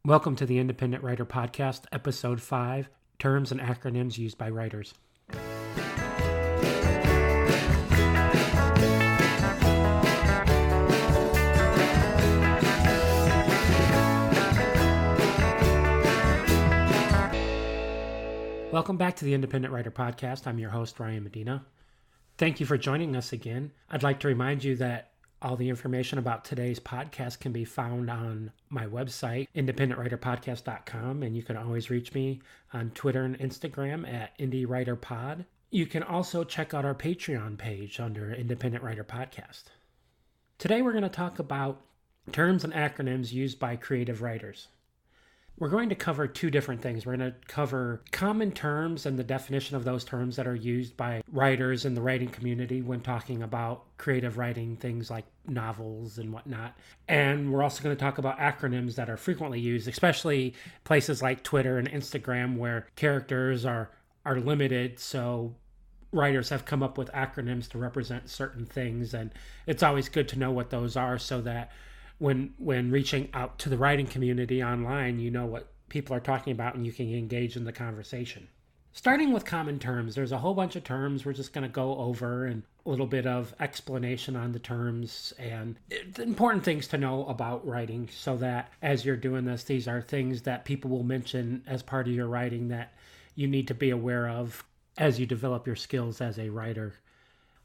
Welcome to the Independent Writer Podcast, Episode 5, Terms and Acronyms Used by Writers. Welcome back to the Independent Writer Podcast. I'm your host, Ryan Medina. Thank you for joining us again. I'd like to remind you that all the information about today's podcast can be found on my website, independentwriterpodcast.com, and you can always reach me on Twitter and Instagram at IndieWriterPod. You can also check out our Patreon page under Independent Writer Podcast. Today we're going to talk about terms and acronyms used by creative writers. We're going to cover two different things. We're going to cover common terms and the definition of those terms that are used by writers in the writing community when talking about creative writing, things like novels and whatnot. And we're also going to talk about acronyms that are frequently used, especially places like Twitter and Instagram where characters are limited. So writers have come up with acronyms to represent certain things. And it's always good to know what those are so that when reaching out to the writing community online, you know what people are talking about and you can engage in the conversation. Starting with common terms, there's a whole bunch of terms we're just going to go over and a little bit of explanation on the terms and the important things to know about writing so that as you're doing this, these are things that people will mention as part of your writing that you need to be aware of as you develop your skills as a writer.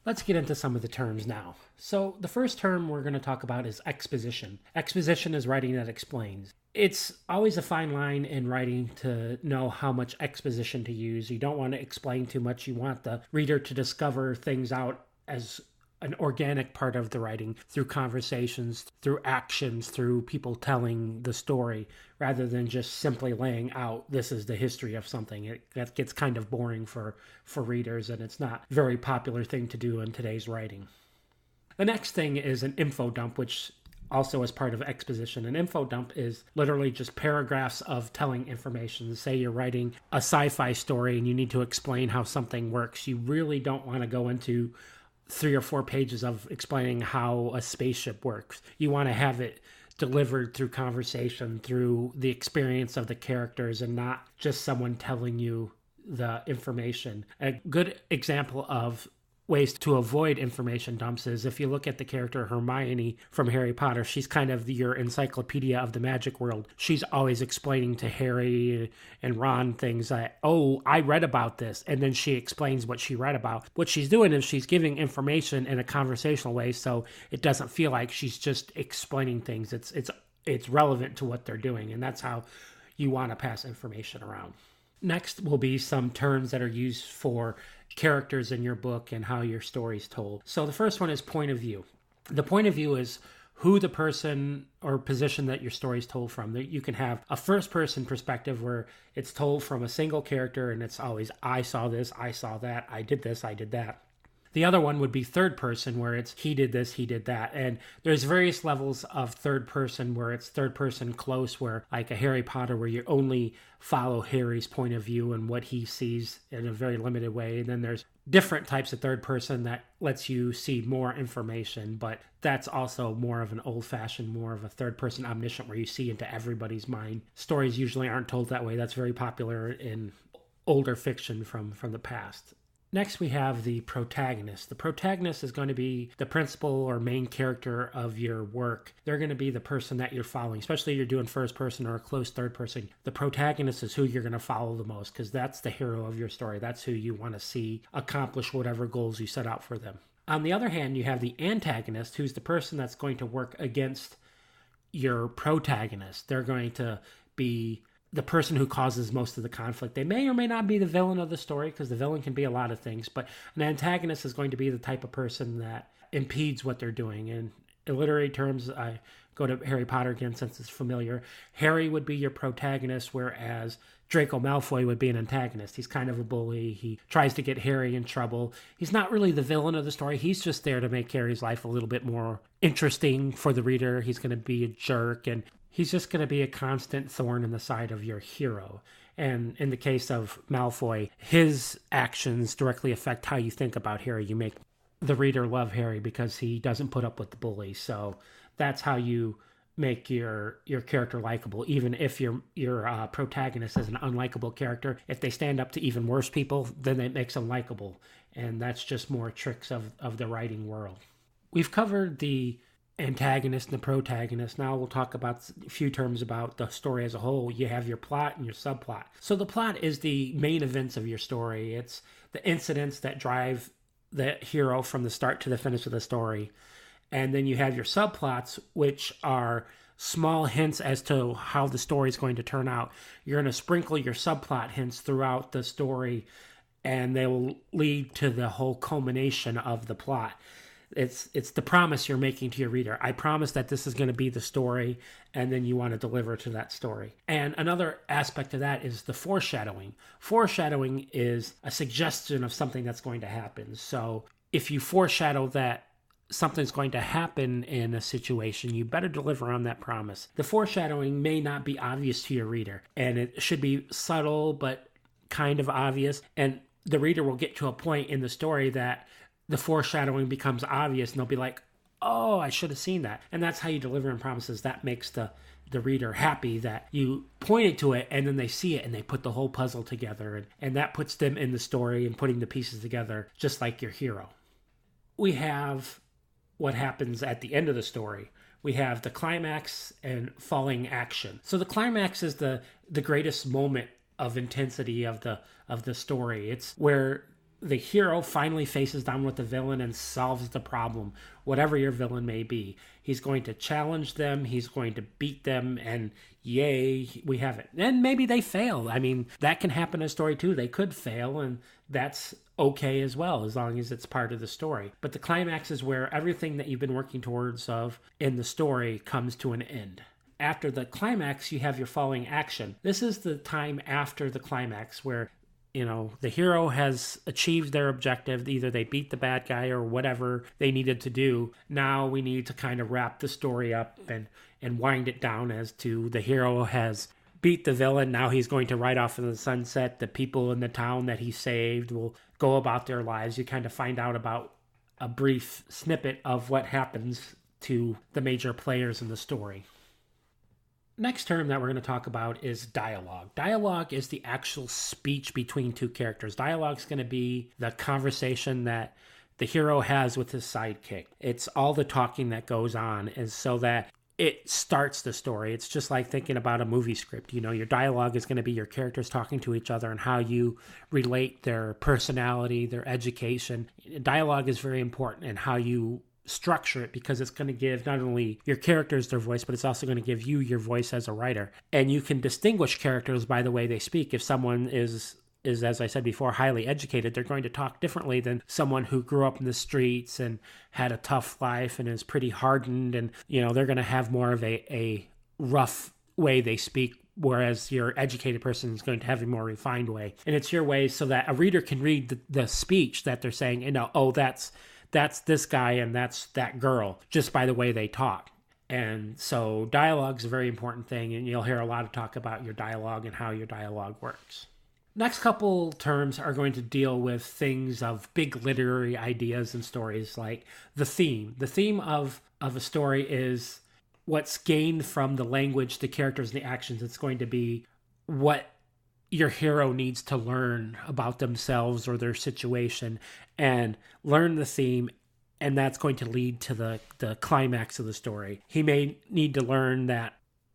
Let's get into some of the terms now. So the first term we're going to talk about is exposition. Exposition is writing that explains. It's always a fine line in writing to know how much exposition to use. You don't want to explain too much. You want the reader to discover things out as an organic part of the writing through conversations, through actions, through people telling the story, rather than just simply laying out, this is the history of something. That gets kind of boring for readers, and it's not a very popular thing to do in today's writing. The next thing is an info dump, which also is part of exposition. An info dump is literally just paragraphs of telling information. Say you're writing a sci-fi story and you need to explain how something works. You really don't want to go into 3 or 4 pages of explaining how a spaceship works. You want to have it delivered through conversation, through the experience of the characters, and not just someone telling you the information. A good example of ways to avoid information dumps is if you look at the character Hermione from Harry Potter. She's kind of your encyclopedia of the magic world. She's always explaining to Harry and Ron things like, oh, I read about this. And then she explains what she read about. What she's doing is she's giving information in a conversational way, so it doesn't feel like she's just explaining things. It's relevant to what they're doing, and that's how you want to pass information around. Next will be some terms that are used for characters in your book and how your story's told. So the first one is point of view. The point of view is who the person or position that your story is told from. You can have a first-person perspective where it's told from a single character and it's always, I saw this, I saw that, I did this, I did that. The other one would be third person, where it's he did this, he did that. And there's various levels of third person where it's third person close, where like a Harry Potter, where you only follow Harry's point of view and what he sees in a very limited way. And then there's different types of third person that lets you see more information, but that's also more of an old-fashioned, more of a third person omniscient, where you see into everybody's mind. Stories usually aren't told that way. That's very popular in older fiction from the past. Next, we have the protagonist. The protagonist is going to be the principal or main character of your work. They're going to be the person that you're following, especially if you're doing first person or a close third person. The protagonist is who you're going to follow the most because that's the hero of your story. That's who you want to see accomplish whatever goals you set out for them. On the other hand, you have the antagonist, who's the person that's going to work against your protagonist. They're going to be the person who causes most of the conflict. They may or may not be the villain of the story, because the villain can be a lot of things, but an antagonist is going to be the type of person that impedes what they're doing. And in literary terms, I go to Harry Potter again since it's familiar. Harry would be your protagonist, whereas Draco Malfoy would be an antagonist. He's kind of a bully. He tries to get Harry in trouble. He's not really the villain of the story. He's just there to make Harry's life a little bit more interesting for the reader. He's going to be a jerk, and he's just going to be a constant thorn in the side of your hero. And in the case of Malfoy, his actions directly affect how you think about Harry. You make the reader love Harry because he doesn't put up with the bully. So that's how you make your character likable, even if your protagonist is an unlikable character. If they stand up to even worse people, then it makes them likable. And that's just more tricks of the writing world. We've covered the antagonist and the protagonist. Now we'll talk about a few terms about the story as a whole. You have your plot and your subplot. So the plot is the main events of your story. It's the incidents that drive the hero from the start to the finish of the story. And then you have your subplots, which are small hints as to how the story is going to turn out. You're going to sprinkle your subplot hints throughout the story, and they will lead to the whole culmination of the plot. It's the promise you're making to your reader. I promise that this is going to be the story, and then you want to deliver to that story. And another aspect of that is the foreshadowing. Foreshadowing is a suggestion of something that's going to happen. So if you foreshadow that something's going to happen in a situation, you better deliver on that promise. The foreshadowing may not be obvious to your reader, and it should be subtle but kind of obvious. And the reader will get to a point in the story that the foreshadowing becomes obvious, and they'll be like, oh, I should have seen that. And that's how you deliver on promises. That makes the reader happy that you pointed to it, and then they see it and they put the whole puzzle together, and that puts them in the story and putting the pieces together, just like your hero. We have what happens at the end of the story. We have the climax and falling action. So the climax is the greatest moment of intensity of the story. It's where the hero finally faces down with the villain and solves the problem, whatever your villain may be. He's going to challenge them, he's going to beat them, and yay, we have it. And maybe they fail. I mean, that can happen in a story too. They could fail, and that's okay as well, as long as it's part of the story. But the climax is where everything that you've been working towards in the story comes to an end. After the climax, you have your falling action. This is the time after the climax where the hero has achieved their objective. Either they beat the bad guy or whatever they needed to do. Now we need to kind of wrap the story up and wind it down as to the hero has beat the villain. Now he's going to ride off in the sunset. The people in the town that he saved will go about their lives. You kind of find out about a brief snippet of what happens to the major players in the story. Next term that we're going to talk about is dialogue. Dialogue is the actual speech between two characters. Dialogue is going to be the conversation that the hero has with his sidekick. It's all the talking that goes on, and so that it starts the story. It's just like thinking about a movie script. Your dialogue is going to be your characters talking to each other and how you relate their personality, their education. Dialogue is very important in how you structure it, because it's going to give not only your characters their voice, but it's also going to give you your voice as a writer. And you can distinguish characters by the way they speak. If someone is, as I said before, highly educated, they're going to talk differently than someone who grew up in the streets and had a tough life and is pretty hardened, and they're going to have more of a rough way they speak, whereas your educated person is going to have a more refined way. And it's your way so that a reader can read the speech that they're saying and know, oh, that's this guy and that's that girl, just by the way they talk. And so dialogue is a very important thing, and you'll hear a lot of talk about your dialogue and how your dialogue works. Next couple terms are going to deal with things of big literary ideas and stories, like the theme. The theme of a story is what's gained from the language, the characters, and the actions. It's going to be what your hero needs to learn about themselves or their situation, and learn the theme, and that's going to lead to the climax of the story. He may need to learn that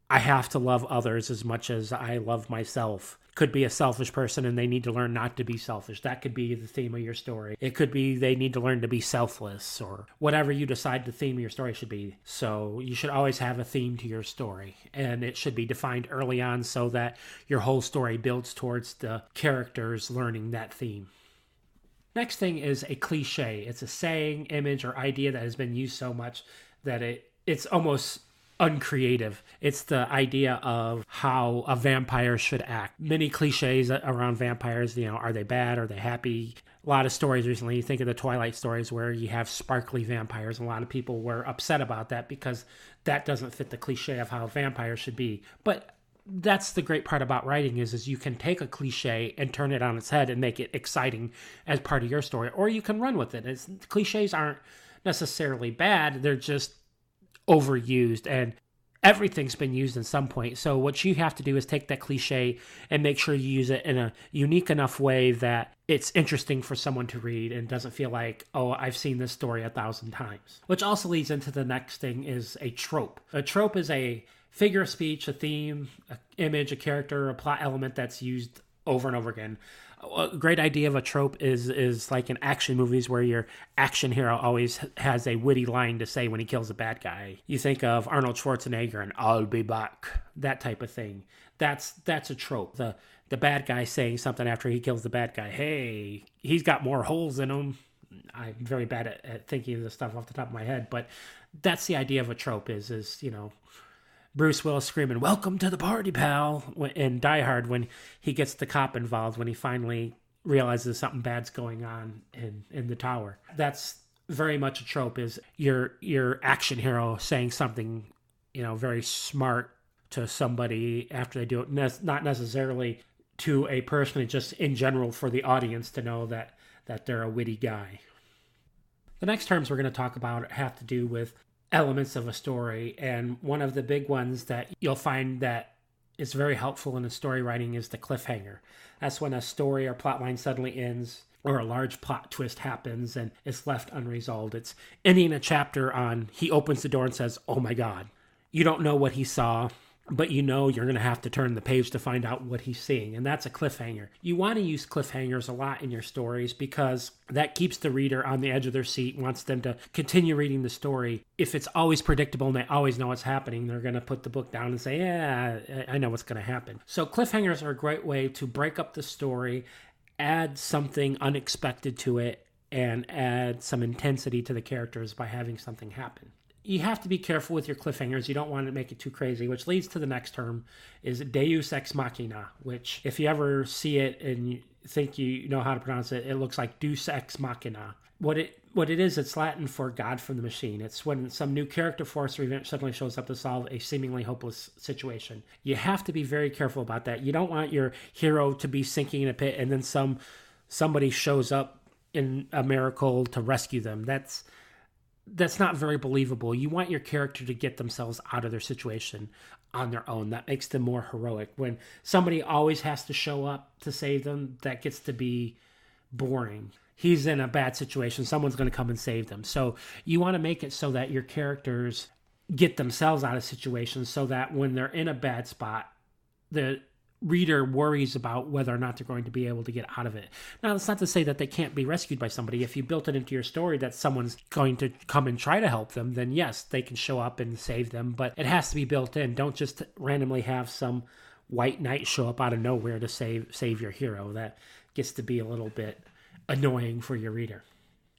I have to love others as much as I love myself. Could be a selfish person and they need to learn not to be selfish. That could be the theme of your story. It could be they need to learn to be selfless, or whatever you decide the theme of your story should be. So you should always have a theme to your story, and it should be defined early on so that your whole story builds towards the characters learning that theme. Next thing is a cliche. It's a saying, image, or idea that has been used so much that it's almost uncreative. It's the idea of how a vampire should act. Many cliches around vampires, are they bad? Are they happy? A lot of stories recently, you think of the Twilight stories where you have sparkly vampires, and a lot of people were upset about that because that doesn't fit the cliche of how vampires should be. But that's the great part about writing is you can take a cliche and turn it on its head and make it exciting as part of your story, or you can run with it. Cliches aren't necessarily bad, they're just overused, and everything's been used in some point. So what you have to do is take that cliche and make sure you use it in a unique enough way that it's interesting for someone to read and doesn't feel like, oh, I've seen this story 1,000 times. Which also leads into the next thing, is a trope. A trope is a figure of speech, a theme, an image, a character, a plot element that's used over and over again. A great idea of a trope is like in action movies where your action hero always has a witty line to say when he kills a bad guy. You think of Arnold Schwarzenegger and "I'll be back," that type of thing. That's a trope. The bad guy saying something after he kills the bad guy. Hey, he's got more holes in him. I'm very bad at thinking of this stuff off the top of my head, but that's the idea of a trope is Bruce Willis screaming, "Welcome to the party, pal," in Die Hard when he gets the cop involved, when he finally realizes something bad's going on in the tower. That's very much a trope, is your action hero saying something, very smart to somebody after they do it, not necessarily to a person, just in general for the audience to know that they're a witty guy. The next terms we're going to talk about have to do with elements of a story, and one of the big ones that you'll find that is very helpful in a story writing is the cliffhanger. That's when a story or plot line suddenly ends, or a large plot twist happens and is left unresolved. It's ending a chapter on, he opens the door and says, "Oh my God." You don't know what he saw, but you're going to have to turn the page to find out what he's seeing, and that's a cliffhanger. You want to use cliffhangers a lot in your stories because that keeps the reader on the edge of their seat, wants them to continue reading the story. If it's always predictable and they always know what's happening, they're going to put the book down and say, "Yeah, I know what's going to happen." So cliffhangers are a great way to break up the story, add something unexpected to it, and add some intensity to the characters by having something happen. You have to be careful with your cliffhangers. You don't want to make it too crazy, which leads to the next term, is Deus Ex Machina, which if you ever see it and you think you know how to pronounce it, it looks like Deus Ex Machina. What it is, it's Latin for God from the machine. It's when some new character, force, or event suddenly shows up to solve a seemingly hopeless situation. You have to be very careful about that. You don't want your hero to be sinking in a pit and then somebody shows up in a miracle to rescue them. That's not very believable. You want your character to get themselves out of their situation on their own. That makes them more heroic. When somebody always has to show up to save them, that gets to be boring. He's in a bad situation. Someone's going to come and save them. So you want to make it so that your characters get themselves out of situations so that when they're in a bad spot, the reader worries about whether or not they're going to be able to get out of it. Now, that's not to say that they can't be rescued by somebody. If you built it into your story that someone's going to come and try to help them, then yes, they can show up and save them, but it has to be built in. Don't just randomly have some white knight show up out of nowhere to save your hero. That gets to be a little bit annoying for your reader.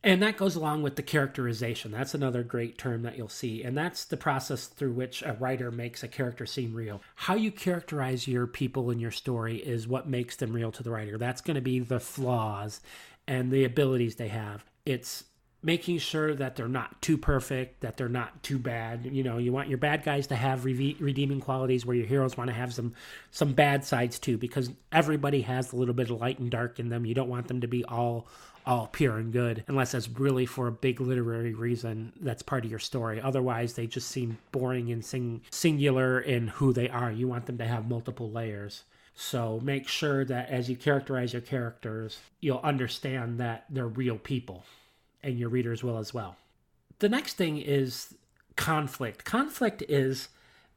And that goes along with the characterization. That's another great term that you'll see. And that's the process through which a writer makes a character seem real. How you characterize your people in your story is what makes them real to the writer. That's going to be the flaws and the abilities they have. It's making sure that they're not too perfect, that they're not too bad. You want your bad guys to have redeeming qualities where your heroes want to have some bad sides too, because everybody has a little bit of light and dark in them. You don't want them to be all pure and good, unless that's really for a big literary reason that's part of your story. Otherwise, they just seem boring and singular in who they are. You want them to have multiple layers. So make sure that as you characterize your characters, you'll understand that they're real people, and your readers will as well. The next thing is conflict. Conflict is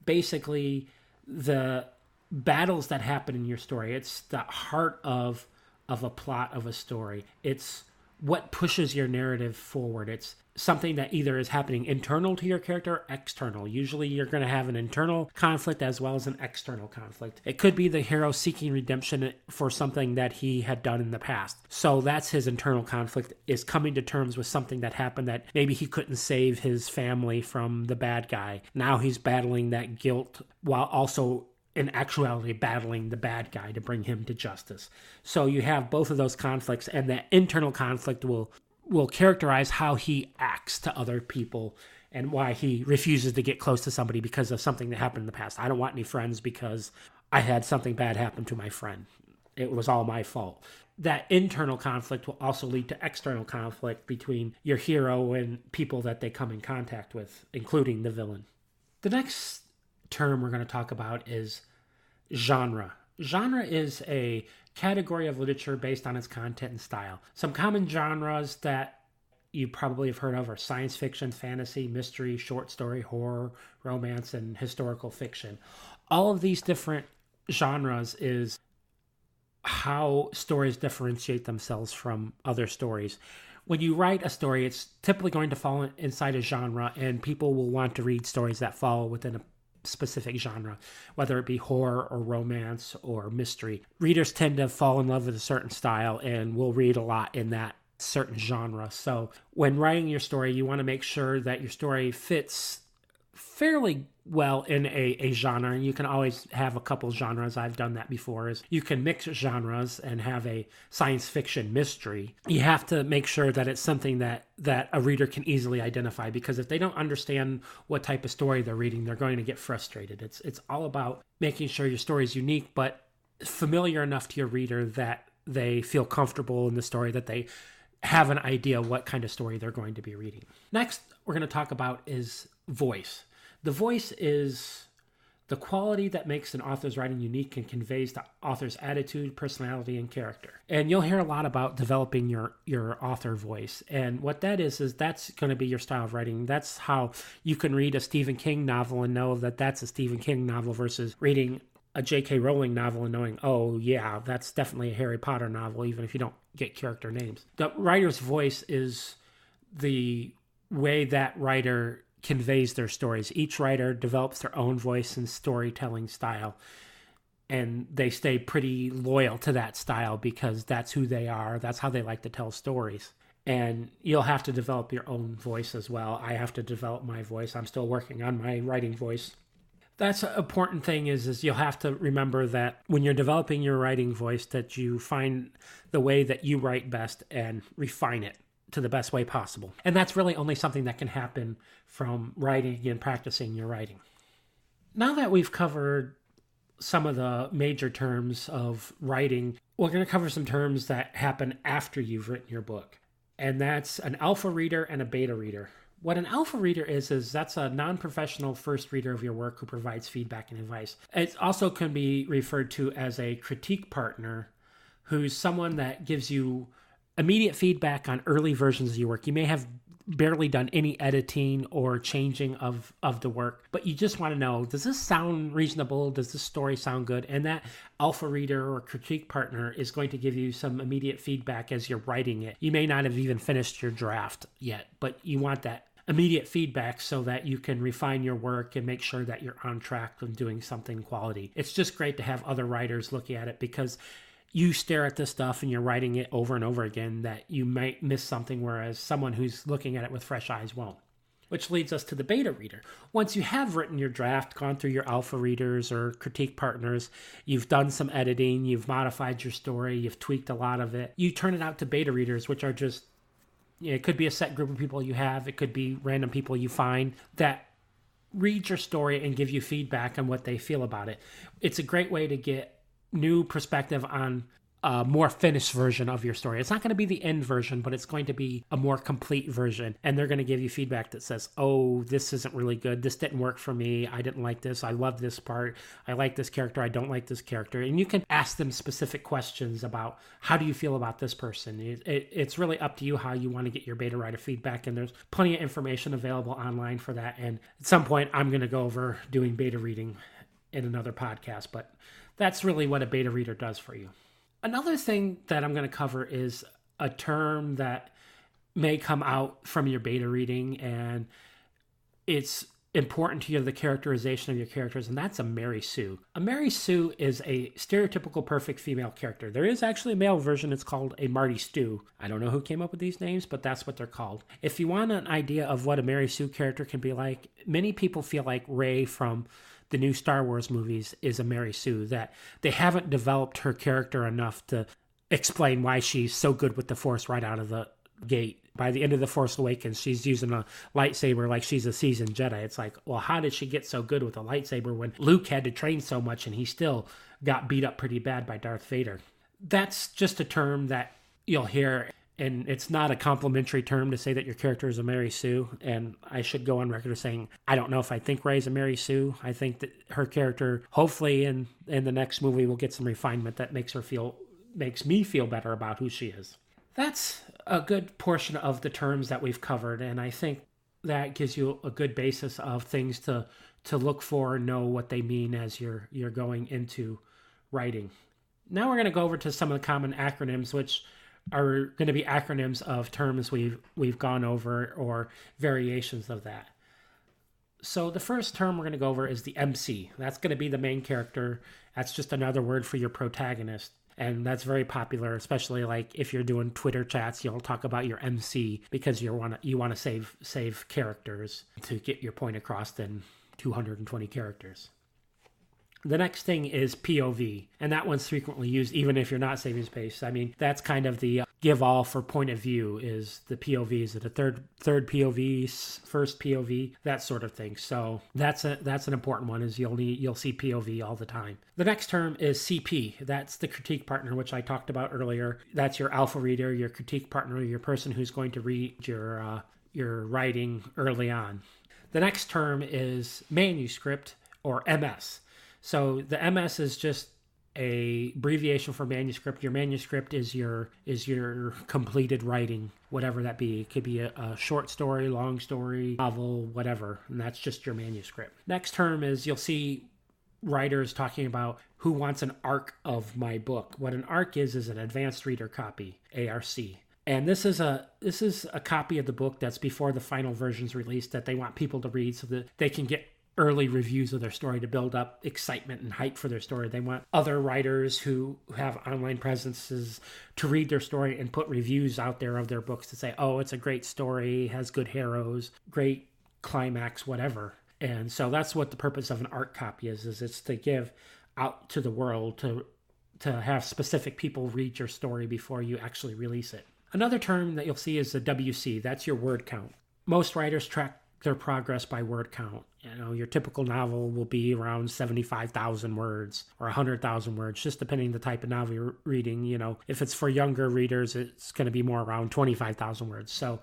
basically the battles that happen in your story. It's the heart of a plot of a story. It's what pushes your narrative forward. It's something that either is happening internal to your character or external. Usually you're going to have an internal conflict as well as an external conflict. It could be the hero seeking redemption for something that he had done in the past. So that's his internal conflict, is coming to terms with something that happened that maybe he couldn't save his family from the bad guy. Now he's battling that guilt while also in actuality battling the bad guy to bring him to justice. So you have both of those conflicts, and that internal conflict will characterize how he acts to other people and why he refuses to get close to somebody because of something that happened in the past. I don't want any friends because I had something bad happen to my friend. It was all my fault. That internal conflict will also lead to external conflict between your hero and people that they come in contact with, including the villain. The next term we're going to talk about is genre. Genre is a category of literature based on its content and style. Some common genres that you probably have heard of are science fiction, fantasy, mystery, short story, horror, romance, and historical fiction. All of these different genres is how stories differentiate themselves from other stories. When you write a story, it's typically going to fall inside a genre, and people will want to read stories that fall within a specific genre, whether it be horror or romance or mystery. Readers tend to fall in love with a certain style and will read a lot in that certain genre. So when writing your story, you want to make sure that your story fits fairly well in a genre, and you can always have a couple genres. I've done that before. Is you can mix genres and have a science fiction mystery. You have to make sure that it's something that a reader can easily identify, because if they don't understand what type of story they're reading, they're going to get frustrated. It's all about making sure your story is unique but familiar enough to your reader that they feel comfortable in the story, that they have an idea what kind of story they're going to be reading. Next, we're going to talk about is voice. The voice is the quality that makes an author's writing unique and conveys the author's attitude, personality, and character. And you'll hear a lot about developing your author voice. And what that is that's going to be your style of writing. That's how you can read a Stephen King novel and know that that's a Stephen King novel versus reading a J.K. Rowling novel and knowing, oh yeah, that's definitely a Harry Potter novel, even if you don't get character names. The writer's voice is the way that writer conveys their stories. Each writer develops their own voice and storytelling style, and they stay pretty loyal to that style because that's who they are. That's how they like to tell stories. And you'll have to develop your own voice as well. I have to develop my voice. I'm still working on my writing voice. That's an important thing is you'll have to remember that when you're developing your writing voice, that you find the way that you write best and refine it to the best way possible. And that's really only something that can happen from writing and practicing your writing. Now that we've covered some of the major terms of writing, we're going to cover some terms that happen after you've written your book. And that's an alpha reader and a beta reader. What an alpha reader is that's a non-professional first reader of your work who provides feedback and advice. It also can be referred to as a critique partner, who's someone that gives you immediate feedback on early versions of your work. You may have barely done any editing or changing of the work, but you just want to know, does this sound reasonable? Does this story sound good? And that alpha reader or critique partner is going to give you some immediate feedback as you're writing it. You may not have even finished your draft yet, but you want that immediate feedback so that you can refine your work and make sure that you're on track with doing something quality. It's just great to have other writers looking at it, because you stare at this stuff and you're writing it over and over again that you might miss something, whereas someone who's looking at it with fresh eyes won't. Which leads us to the beta reader. Once you have written your draft, gone through your alpha readers or critique partners, you've done some editing, you've modified your story, you've tweaked a lot of it, you turn it out to beta readers, which are just, it could be a set group of people you have, it could be random people you find that read your story and give you feedback on what they feel about it. It's a great way to get new perspective on a more finished version of your story. It's not going to be the end version, but it's going to be a more complete version. And they're going to give you feedback that says, oh, this isn't really good. This didn't work for me. I didn't like this. I love this part. I like this character. I don't like this character. And you can ask them specific questions about, how do you feel about this person? It's really up to you how you want to get your beta writer feedback. And there's plenty of information available online for that. And at some point, I'm going to go over doing beta reading in another podcast, but that's really what a beta reader does for you. Another thing that I'm going to cover is a term that may come out from your beta reading, and it's important to you, the characterization of your characters, and that's a Mary Sue. A Mary Sue is a stereotypical perfect female character. There is actually a male version. It's called a Marty Stew. I don't know who came up with these names, but that's what they're called. If you want an idea of what a Mary Sue character can be like, many people feel like Rey from the new Star Wars movies is a Mary Sue, that they haven't developed her character enough to explain why she's so good with the Force right out of the gate. By the end of The Force Awakens, she's using a lightsaber like she's a seasoned Jedi. It's like, well, how did she get so good with a lightsaber when Luke had to train so much and he still got beat up pretty bad by Darth Vader? That's just a term that you'll hear, And it's not a complimentary term to say that your character is a Mary Sue. And I should go on record as saying, I don't know if I think Ray's a Mary Sue. I think that her character, hopefully in the next movie, will get some refinement that makes me feel better about who she is. That's a good portion of the terms that we've covered. And I think that gives you a good basis of things to look for and know what they mean as you're going into writing. Now we're going to go over to some of the common acronyms, which are going to be acronyms of terms we've gone over or variations of that. So the first term we're going to go over is the MC. That's going to be the main character. That's just another word for your protagonist. And that's very popular, especially like if you're doing Twitter chats, you'll talk about your MC because you want to save characters to get your point across in 220 characters. The next thing is POV, and that one's frequently used even if you're not saving space. I mean, that's kind of the give all for point of view is the POV. Is it a third POV, first POV, that sort of thing. So that's an important one is you'll see POV all the time. The next term is CP. That's the critique partner, which I talked about earlier. That's your alpha reader, your critique partner, your person who's going to read your writing early on. The next term is manuscript or MS. So the MS is just a abbreviation for manuscript. Your manuscript is your completed writing, whatever that be. It could be a short story, long story, novel, whatever, and that's just your manuscript. Next term is you'll see writers talking about who wants an ARC of my book. What an ARC is an advanced reader copy, ARC. And this is a copy of the book that's before the final version's released that they want people to read so that they can get early reviews of their story to build up excitement and hype for their story. They want other writers who have online presences to read their story and put reviews out there of their books to say, oh, it's a great story, has good heroes, great climax, whatever. And so that's what the purpose of an ARC copy is it's to give out to the world to have specific people read your story before you actually release it. Another term that you'll see is the WC. That's your word count. Most writers track their progress by word count. You know, your typical novel will be around 75,000 words or 100,000 words, just depending the type of novel you're reading. You know, if it's for younger readers, it's going to be more around 25,000 words. So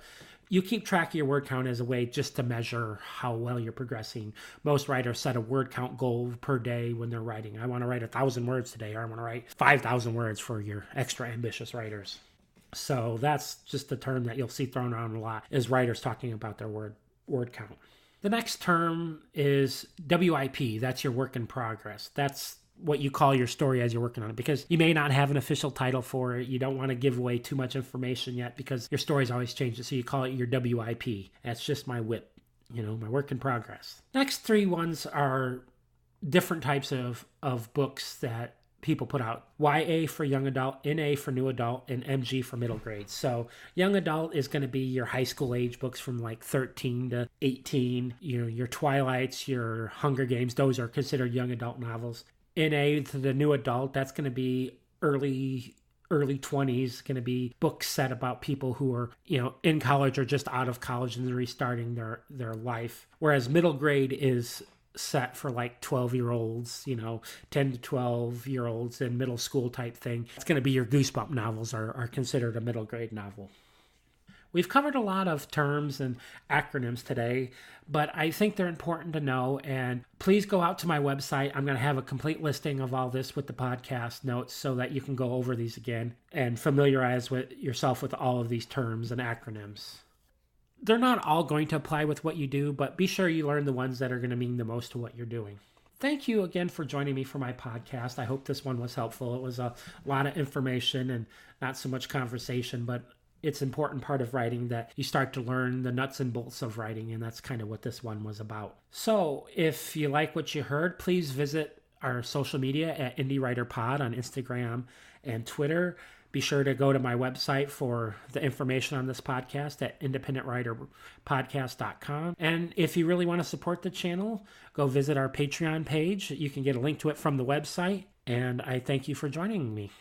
you keep track of your word count as a way just to measure how well you're progressing. Most writers set a word count goal per day when they're writing. I want to write 1,000 words today, or I want to write 5,000 words for your extra ambitious writers. So that's just the term that you'll see thrown around a lot is writers talking about their word count. The next term is WIP. That's your work in progress. That's what you call your story as you're working on it because you may not have an official title for it. You don't want to give away too much information yet because your story's always changing. So you call it your WIP. That's just my WIP, my work in progress. Next three ones are different types of books that people put out. YA for young adult, NA for new adult, and MG for middle grade. So young adult is going to be your high school age books from like 13 to 18. Your Twilights, your Hunger Games, those are considered young adult novels. NA to the new adult, that's going to be early 20s, going to be books set about people who are, in college or just out of college and restarting their life. Whereas middle grade is set for like 12-year-olds, 10 to 12-year-olds in middle school type thing. It's going to be your Goosebump novels are considered a middle grade novel. We've covered a lot of terms and acronyms today, but I think they're important to know. And please go out to my website. I'm going to have a complete listing of all this with the podcast notes so that you can go over these again and familiarize yourself with all of these terms and acronyms. They're not all going to apply with what you do, but be sure you learn the ones that are going to mean the most to what you're doing. Thank you again for joining me for my podcast. I hope this one was helpful. It was a lot of information and not so much conversation, but it's an important part of writing that you start to learn the nuts and bolts of writing, and that's kind of what this one was about. So if you like what you heard, please visit our social media at Indie Writer Pod on Instagram and Twitter. Be sure to go to my website for the information on this podcast at independentwriterpodcast.com. And if you really want to support the channel, go visit our Patreon page. You can get a link to it from the website. And I thank you for joining me.